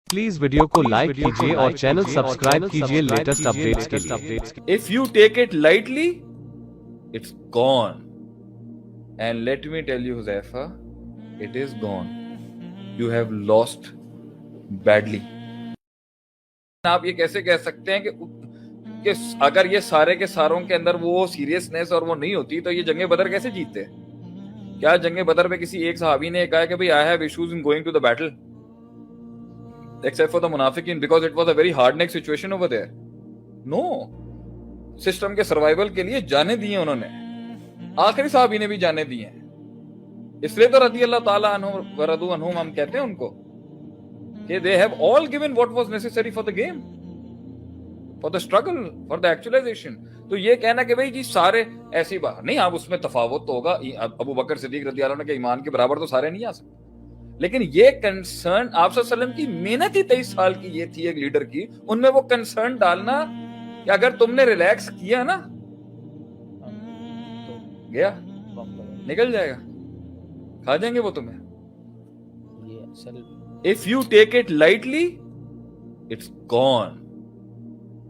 Please video को like कीजिए और चैनल सब्सक्राइब कीजिए लेटेस्ट अपडेट्स के लिए। If you take it lightly, it's gone. And let me tell you, Huzaifa, it is gone. You have lost badly. आप ये कैसे कह सकते हैं कि अगर ये सारे के सारों के अंदर वो सीरियसनेस और वो नहीं होती तो ये जंगे बदर कैसे जीतते? क्या जंगे बदर में किसी एक सहाबी ने कहा कि भाई I have issues in going to the battle except for the munafiqin because it was a very hard neck situation over there? No. System के सर्वाइवल के लिए जाने दिए उन्होंने, आखिरी साहबी ने भी जाने दिए हैं। इसलिए तो रदी अल्लाह ताला अन्हु व रदू अन्हुम हम कहते हैं उनको कि they have all given what was necessary for the game, for the struggle, for the actualization. तो ये कहना कि भाई जी सारे ऐसी बात नहीं, आप उसमें तफावत तो होगा। अबू बकर सिद्दीक रदी अल्लाह अन्हु के ईमान के बराबर तो सारे नहीं आ सकते, लेकिन ये कंसर्न आप सल्लल्लाहु अलैहि वसल्लम की मेहनत ही 23 साल की ये थी एक लीडर की, उनमें वो कंसर्न डालना कि अगर तुमने रिलैक्स किया ना तो गया निकल जाएगा, खा जाएंगे वो तुम्हें। If you take it lightly it's gone,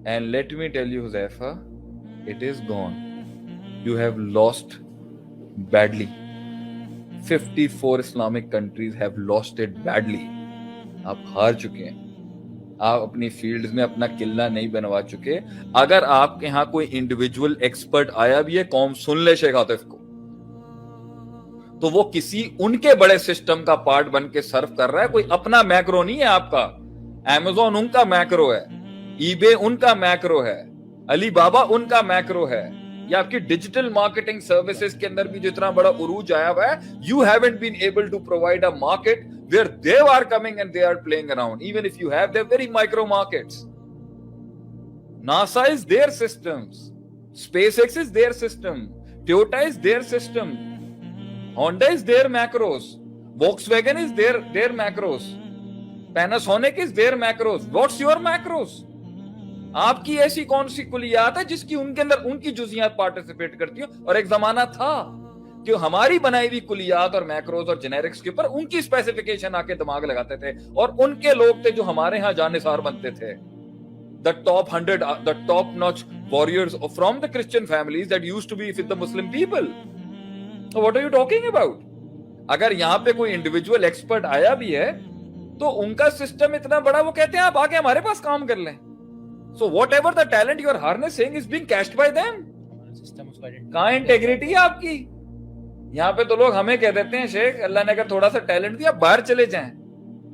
and let me tell you Huzaifa, it is gone. You have lost badly. 54 Islamic countries have lost it badly. आप हार चुके हैं, आप अपनी फील्ड में अपना किला नहीं बनवा चुके। अगर आपके यहाँ कोई इंडिविजुअल एक्सपर्ट आया भी है, कौम सुन ले शेख आतिफ को, तो वो किसी उनके बड़े सिस्टम का पार्ट बन के सर्व कर रहा है, कोई अपना मैक्रो नहीं है आपका। Amazon उनका मैक्रो है, eBay उनका मैक्रो है, अली बाबा उनका मैक्रो है, या आपकी डिजिटल मार्केटिंग सर्विसेज के अंदर भी जितना बड़ा उरूज आया हुआ है, you haven't been able to provide a market where they are coming and they are playing around. Even if you have there very micro markets. NASA is their systems, SpaceX is their system, Toyota is their system, Honda is their macros, Volkswagen is their macros, Panasonic is their macros. What's your macros? आपकी ऐसी कौन सी कुलियात है जिसकी उनके अंदर उनकी जुजियात participate करती हो? और एक जमाना था कि हमारी बनाई हुई कुलियात और मैक्रोज और जेनेरिक्स के ऊपर उनकी स्पेसिफिकेशन आके दिमाग लगाते थे, और उनके लोग थे जो हमारे यहाँ जानिसार बनते थे। The top 100, the top notch warriors from the Christian families that used to be with the Muslim people. So what are you talking about? अगर यहाँ पे कोई इंडिविजुअल एक्सपर्ट आया भी है तो उनका सिस्टम इतना बड़ा, वो कहते हैं आप आके हमारे पास काम कर लें। So whatever the talent you are harnessing is being cashed by them. कहाँ इंटेग्रिटी है आपकी? यहाँ पे तो लोग हमें कह देते हैं शेख अल्लाह ने अगर थोड़ा सा टैलेंट दिया बाहर चले जाएं।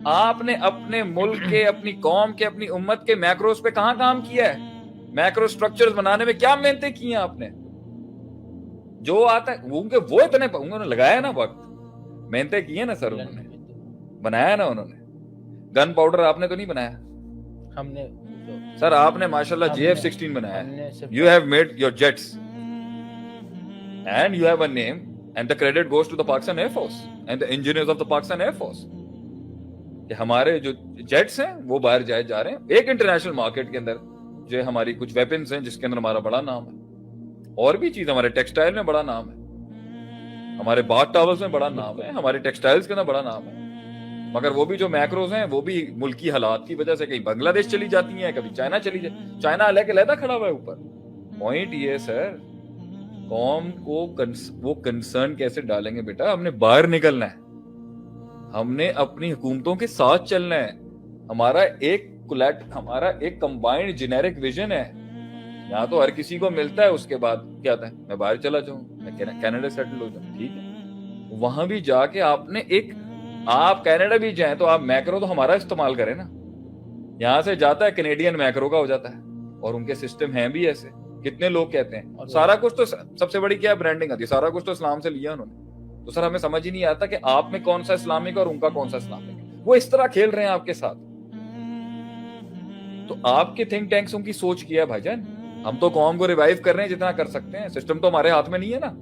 आपने अपने मुल्क के, अपनी कौम के, अपनी उम्मत के मैक्रोस पे कहाँ काम किया है? मैक्रो स्ट्रक्चर्स बनाने में क्या मेहनतें की हैं आपने? जो आता है उनके वो इतने उन्होंने लगाया ना वक्त, मेहनतें की है ना सर, उन्होंने बनाया ना। उन्होंने गन पाउडर आपने तो नहीं बनाया, हमने सर आपने माशाल्लाह JF-16 बनाया। You have made your jets and you have a name and the credit goes to the Pakistan air force and the engineers of the Pakistan air force कि हमारे जो जेट्स हैं वो बाहर जा रहे हैं एक इंटरनेशनल मार्केट के अंदर। जो हमारी कुछ वेपन्स हैं जिसके अंदर हमारा बड़ा नाम है, और भी चीज हमारे टेक्सटाइल में बड़ा नाम है, हमारे बाथ टॉवर्स में बड़ा नाम है, हमारे टेक्सटाइल्स के अंदर बड़ा नाम है। मगर वो भी जो मैक्रोज हैं वो भी मुल्की हालात की वजह से कहीं बांग्लादेश चली जाती हैं, कभी चाइना चली जाती। चाइना अलग खड़ा हुआ है ऊपर। पॉइंट ये सर, कौम को वो कंसर्न कैसे डालेंगे बेटा? हमने बाहर निकलना है, हमने अपनी हुकूमतों के साथ चलना है। हमारा एक कंबाइंड जेनेरिक विजन है। यहाँ तो हर किसी को मिलता है, उसके बाद क्या आता है, मैं बाहर चला जाऊं, मैं कनाडा सेटल हो जाऊं। ठीक है, वहां भी जाके आपने आप कनाडा भी जाएं तो आप मैक्रो तो हमारा इस्तेमाल करें ना। यहां से जाता है कैनेडियन मैक्रो का हो जाता है, और उनके सिस्टम हैं भी ऐसे। कितने लोग कहते हैं सारा कुछ तो, सबसे बड़ी क्या ब्रांडिंग आती है, सारा कुछ तो इस्लाम से लिया उन्होंने। तो सर हमें समझ ही नहीं आता कि आप में कौन सा इस्लामिक और उनका कौन सा इस्लामिक है। वो इस तरह खेल रहे हैं आपके साथ। तो आपके थिंक टैंक्स की सोच किया भाईजान, हम तो कौम को रिवाइव कर रहे हैं जितना कर सकते हैं। सिस्टम तो हमारे हाथ में नहीं है ना।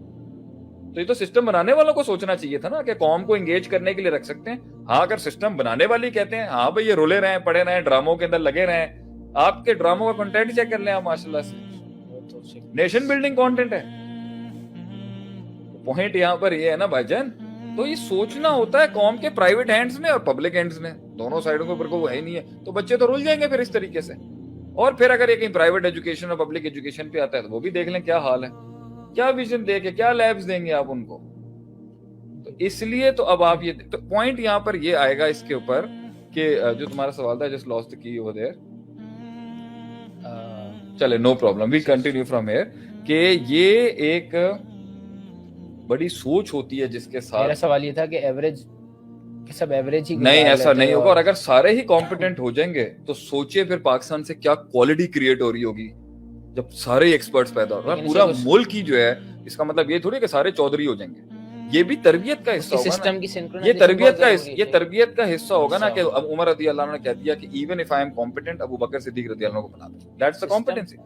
तो ये तो सिस्टम बनाने वालों को सोचना चाहिए था ना कि कौम को एंगेज करने के लिए रख सकते हैं। हाँ, अगर सिस्टम बनाने वाले कहते हैं हाँ भाई ये रोले रहे, पड़े रहे, ड्रामों के अंदर लगे रहे, आपके ड्रामों का कंटेंट चेक कर लें आप, माशाल्लाह से नेशन बिल्डिंग कंटेंट है। पॉइंट यहाँ पर ये है ना भाईजान, तो ये सोचना होता है कौम के प्राइवेट हैंड्स में और पब्लिक हैंड्स में دونوں سائڈوں کے اوپر کو وہ ہے ہی نہیں ہے, تو بچے تو رول جائیں گے پھر اس طریقے سے. اور پھر اگر یہ کہیں پرائیویٹ ایجوکیشن اور پبلک ایجوکیشن پہ آتا ہے تو وہ بھی دیکھ لیں کیا حال ہے, کیا ویژن دے کے کیا لیبس دیں گے آپ ان کو. تو اس لیے تو اب آپ یہ تو پوائنٹ یہاں پر یہ آئے گا اس کے اوپر کہ جو تمہارا سوال تھا جسٹ لاسٹ کی اوور دیئر, چلے no problem we continue from here, کہ یہ ایک بڑی سوچ ہوتی ہے جس کے ساتھ. میرا سوال یہ تھا کہ ایوریج سب ایوریج ہی نہیں, ایسا نہیں ہوگا. اور اگر سارے ہی کمپیٹنٹ ہو جائیں گے تو سوچئے پھر پاکستان سے کیا کوالٹی کریٹ ہو رہی ہوگی جب سارے ایکسپرٹس پیدا ہو رہے ہیں. پورا ملک ہی جو ہے, اس کا مطلب یہ تھوڑی کہ سارے چودھری ہو جائیں گے. یہ بھی تربیت کا حصہ ہوگا نا, یہ تربیت کا حصہ ہوگا نا کہ اب عمر رضی اللہ عنہ نے کہہ دیا کہ even if I am competent Abu Bakr Siddiq رضی اللہ عنہ کو بنا دیں. That's the competency.